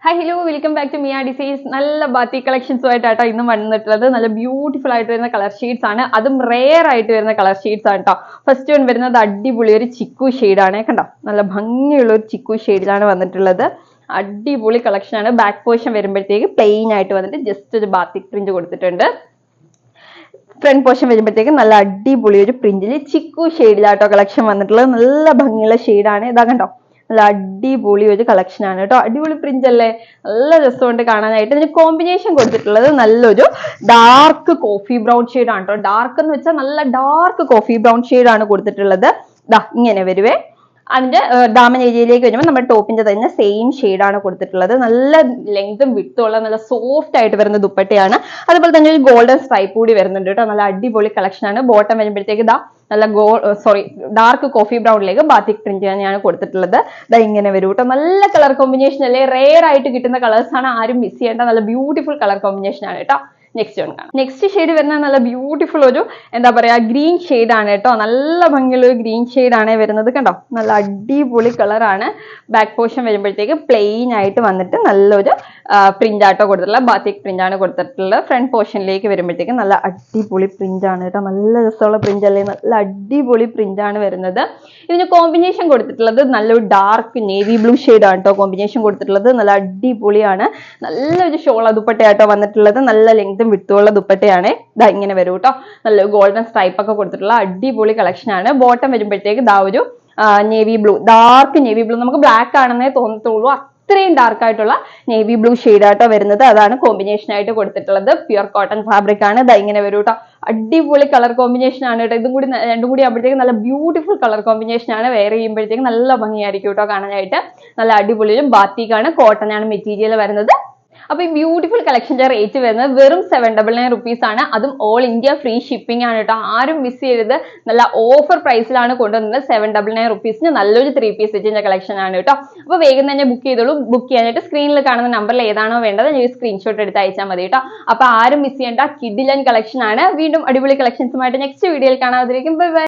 Hi hello welcome back to Miya designs. നല്ല ബാത്തി കളക്ഷൻസുമായിട്ടാട്ടോ ഇന്ന് വന്നിട്ടുള്ളത്. നല്ല ബ്യൂട്ടിഫുൾ ആയിട്ട് വരുന്ന കളർ ഷെയ്ഡ്സ് ആണ്, അതും റെയർ ആയിട്ട് വരുന്ന കളർ ഷെയ്ഡ്സ് ആണ് കേട്ടോ. ഫസ്റ്റ് വൺ വരുന്നത് അടിപൊളി ഒരു ചിക്കു ഷെയ്ഡാണ്. കണ്ടോ, നല്ല ഭംഗിയുള്ള ഒരു ചിക്കു ഷെയ്ഡിലാണ് വന്നിട്ടുള്ളത്. അടിപൊളി കളക്ഷൻ ആണ്. ബാക്ക് പോർഷൻ വരുമ്പോഴത്തേക്ക് പ്ലെയിൻ ആയിട്ട് വന്നിട്ട് ജസ്റ്റ് ഒരു ബാത്തിക് പ്രിന്റ് കൊടുത്തിട്ടുണ്ട്. ഫ്രണ്ട് പോർഷൻ വരുമ്പോഴത്തേക്ക് നല്ല അടിപൊളി ഒരു പ്രിന്റിൽ ചിക്കു ഷെയ്ഡിലാട്ടോ കളക്ഷൻ വന്നിട്ടുള്ളത്. നല്ല ഭംഗിയുള്ള ഷെയ്ഡാണ്. ഇതാ കണ്ടോ, നല്ല അടിപൊളി ഒരു കളക്ഷൻ ആണ് കേട്ടോ. അടിപൊളി പ്രിന്റ് അല്ലേ, നല്ല രസമുണ്ട് കാണാനായിട്ട്. ഇതിന് കോമ്പിനേഷൻ കൊടുത്തിട്ടുള്ളത് നല്ലൊരു ഡാർക്ക് കോഫി ബ്രൗൺ ഷെയ്ഡ് ആണ് കേട്ടോ. ഡാർക്ക് എന്ന് വെച്ചാൽ നല്ല ഡാർക്ക് കോഫി ബ്രൗൺ ഷെയ്ഡ് ആണ് കൊടുത്തിട്ടുള്ളത്. ദാ ഇങ്ങനെ വരുവേ. അതിന്റെ ഡാമൻ ഏരിയയിലേക്ക് വരുമ്പോൾ നമ്മുടെ ടോപ്പിന്റെ തന്നെ സെയിം ഷെയ്ഡാണ് കൊടുത്തിട്ടുള്ളത്. നല്ല ലെങ്തും വിട്ടും ഉള്ള നല്ല സോഫ്റ്റ് ആയിട്ട് വരുന്ന ദുപ്പട്ടയാണ്. അതുപോലെ തന്നെ ഒരു ഗോൾഡൻ സ്ട്രൈപ്പ് കൂടി വരുന്നുണ്ട് കേട്ടോ. നല്ല അടിപൊളി കളക്ഷൻ ആണ്. ബോട്ടം വരുമ്പോഴത്തേക്ക് ഇതാ നല്ല ഡാർക്ക് കോഫി ബ്രൗണിലേക്ക് ബാത്തിക് പ്രിന്റ് തന്നെയാണ് കൊടുത്തിട്ടുള്ളത്. ഇതാ ഇങ്ങനെ വരും കേട്ടോ. നല്ല കളർ കോമ്പിനേഷൻ അല്ലേ, റെയർ ആയിട്ട് കിട്ടുന്ന കളേഴ്സ് ആണ്, ആരും മിസ് ചെയ്യേണ്ട നല്ല ബ്യൂട്ടിഫുൾ കളർ കോമ്പിനേഷൻ ആണ് കേട്ടോ. നെക്സ്റ്റ് വൺ കാണാം. നെക്സ്റ്റ് ഷെയ്ഡ് വരുന്നത് നല്ല ബ്യൂട്ടിഫുൾ ഒരു എന്താ പറയാ ഗ്രീൻ ഷെയ്ഡ് ആണ് കേട്ടോ. നല്ല ഭംഗിയുള്ള ഒരു ഗ്രീൻ ഷെയ്ഡ് ആണ് വരുന്നത്. കണ്ടോ, നല്ല അടിപൊളി കളറാണ്. ബാക്ക് പോർഷൻ വരുമ്പോഴത്തേക്ക് പ്ലെയിൻ ആയിട്ട് വന്നിട്ട് നല്ലൊരു പ്രിന്റ് ആട്ടോ കൊടുത്തിട്ടുള്ളത്. ബാത്തിക് പ്രിന്റ് ആണ് കൊടുത്തിട്ടുള്ളത്. ഫ്രണ്ട് പോർഷനിലേക്ക് വരുമ്പോഴത്തേക്ക് നല്ല അടിപൊളി പ്രിന്റ് ആണ് കേട്ടോ. നല്ല രസമുള്ള പ്രിന്റ് അല്ലേ, നല്ല അടിപൊളി പ്രിന്റ് ആണ് വരുന്നത്. ഇതിന് കോമ്പിനേഷൻ കൊടുത്തിട്ടുള്ളത് നല്ലൊരു ഡാർക്ക് നേവി ബ്ലൂ ഷെയ്ഡ് ആണ് കേട്ടോ. കോമ്പിനേഷൻ കൊടുത്തിട്ടുള്ളത് നല്ല അടിപൊളിയാണ്. നല്ലൊരു ഷോള ദുപ്പട്ടയാട്ടോ വന്നിട്ടുള്ളത്. നല്ല ലെങ്തും വിട്ടുള്ള ദുപ്പട്ടയാണ്. ഇതാ ഇങ്ങനെ വരും കേട്ടോ. നല്ല ഗോൾഡൻ സ്ട്രൈപ്പ് ഒക്കെ കൊടുത്തിട്ടുള്ള അടിപൊളി കളക്ഷൻ ആണ്. ബോട്ടം വരുമ്പോഴത്തേക്ക് ഇതാ ഒരു navy blue, dark navy blue, നമുക്ക് ബ്ലാക്ക് ആണെന്നേ തോന്നത്തുള്ളൂ, അത്രയും ഡാർക്ക് ആയിട്ടുള്ള നേവി ബ്ലൂ ഷെയ്ഡ് ആട്ടോ വരുന്നത്. അതാണ് കോമ്പിനേഷൻ ആയിട്ട് കൊടുത്തിട്ടുള്ളത്. പ്യുർ കോട്ടൺ ഫാബ്രിക് ആണ്. ഇതാ ഇങ്ങനെ വരും കേട്ടോ. അടിപൊളി കളർ കോമ്പിനേഷൻ ആണ് കേട്ടോ. ഇതും കൂടി രണ്ടും കൂടി ആകുമ്പോഴത്തേക്ക് നല്ല ബ്യൂട്ടിഫുൾ കളർ കോമ്പിനേഷൻ ആണ്. വെയർ ചെയ്യുമ്പോഴത്തേക്ക് നല്ല ഭംഗിയായിരിക്കും കേട്ടോ കാണാനായിട്ട്. നല്ല അടിപൊളി ബാത്തിക്കാണ്, കോട്ടൺ ആണ് മെറ്റീരിയൽ വരുന്നത്. അപ്പൊ ഈ ബ്യൂട്ടിഫുൾ കളക്ഷന്റെ റേറ്റ് വരുന്നത് വെറും 799 റുപ്പീസ് ആണ്. അതും ഓൾ ഇന്ത്യ ഫ്രീ ഷിപ്പിംഗ് ആണ് കേട്ടോ. ആരും മിസ് ചെയ്യരുത്. നല്ല ഓഫർ പ്രൈസിലാണ് കൊണ്ടുവന്നത്. 799 റുപ്പീസിന് നല്ലൊരു 3 പീസ് സെറ്റിന്റെ കളക്ഷൻ ആണ് കേട്ടോ. അപ്പൊ വേഗം തന്നെ ബുക്ക് ചെയ്തോളൂ. ബുക്ക് ചെയ്യാനായിട്ട് സ്ക്രീനിൽ കാണുന്ന നമ്പറിൽ ഏതാണോ വേണ്ടത് ഈ സ്ക്രീൻഷോട്ട് എടുത്ത് അയച്ചാൽ മതി കേട്ടോ. അപ്പൊ ആരും മിസ് ചെയ്യേണ്ട കിഡിലൻ കളക്ഷൻ ആണ്. വീണ്ടും അടിപൊളി കളക്ഷൻസുമായിട്ട് നെക്സ്റ്റ് വീഡിയോയിൽ കാണാതിരിക്കും. Bye bye.